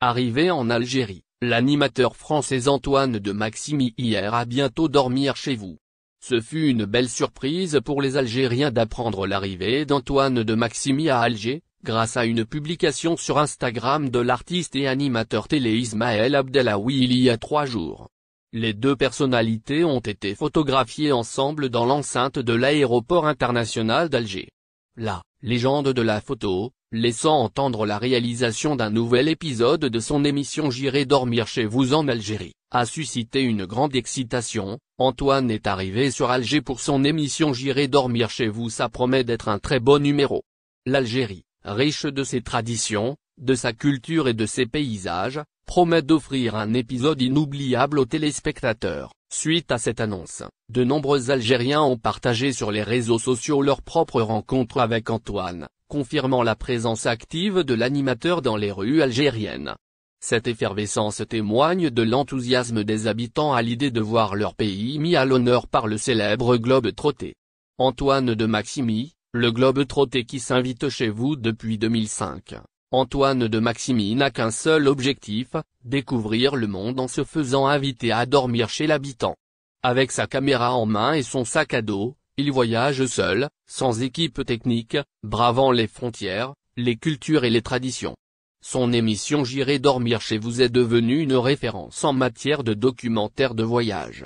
Arrivé en Algérie, l'animateur français Antoine de Maximi ira bientôt dormir chez vous. Ce fut une belle surprise pour les Algériens d'apprendre l'arrivée d'Antoine de Maximi à Alger, grâce à une publication sur Instagram de l'artiste et animateur télé Ismaël Abdellaoui il y a 3 jours. Les deux personnalités ont été photographiées ensemble dans l'enceinte de l'aéroport international d'Alger. La légende de la photo, laissant entendre la réalisation d'un nouvel épisode de son émission J'irai dormir chez vous en Algérie, a suscité une grande excitation. Antoine est arrivé sur Alger pour son émission J'irai dormir chez vous, ça promet d'être un très beau numéro. L'Algérie, riche de ses traditions, de sa culture et de ses paysages, promet d'offrir un épisode inoubliable aux téléspectateurs. Suite à cette annonce, de nombreux Algériens ont partagé sur les réseaux sociaux leur propre rencontre avec Antoine, confirmant la présence active de l'animateur dans les rues algériennes. Cette effervescence témoigne de l'enthousiasme des habitants à l'idée de voir leur pays mis à l'honneur par le célèbre globe-trotté. Antoine de Maximi, le globe-trotté qui s'invite chez vous depuis 2005. Antoine de Maximi n'a qu'un seul objectif, découvrir le monde en se faisant inviter à dormir chez l'habitant. Avec sa caméra en main et son sac à dos, il voyage seul, sans équipe technique, bravant les frontières, les cultures et les traditions. Son émission J'irai dormir chez vous est devenue une référence en matière de documentaire de voyage.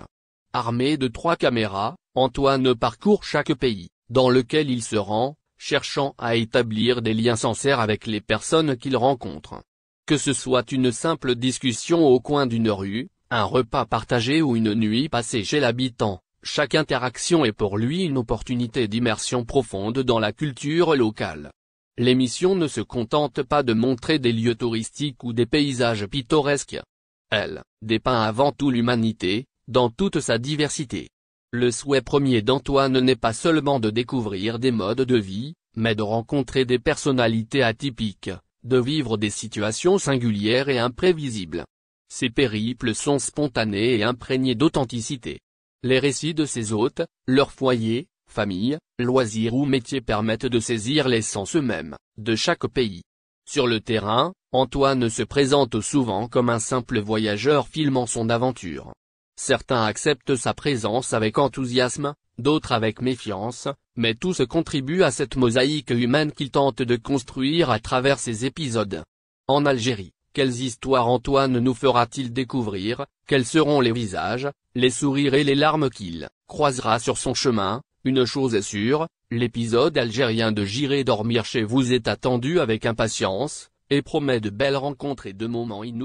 Armé de 3 caméras, Antoine parcourt chaque pays dans lequel il se rend, cherchant à établir des liens sincères avec les personnes qu'il rencontre. Que ce soit une simple discussion au coin d'une rue, un repas partagé ou une nuit passée chez l'habitant, chaque interaction est pour lui une opportunité d'immersion profonde dans la culture locale. L'émission ne se contente pas de montrer des lieux touristiques ou des paysages pittoresques. Elle dépeint avant tout l'humanité, dans toute sa diversité. Le souhait premier d'Antoine n'est pas seulement de découvrir des modes de vie, mais de rencontrer des personnalités atypiques, de vivre des situations singulières et imprévisibles. Ses périples sont spontanés et imprégnés d'authenticité. Les récits de ses hôtes, leur foyer, famille, loisirs ou métiers permettent de saisir l'essence même de chaque pays. Sur le terrain, Antoine se présente souvent comme un simple voyageur filmant son aventure. Certains acceptent sa présence avec enthousiasme, d'autres avec méfiance, mais tous contribuent à cette mosaïque humaine qu'il tente de construire à travers ses épisodes. En Algérie, quelles histoires Antoine nous fera-t-il découvrir, quels seront les visages, les sourires et les larmes qu'il croisera sur son chemin? Une chose est sûre, l'épisode algérien de J'irai dormir chez vous est attendu avec impatience, et promet de belles rencontres et de moments inoubliables.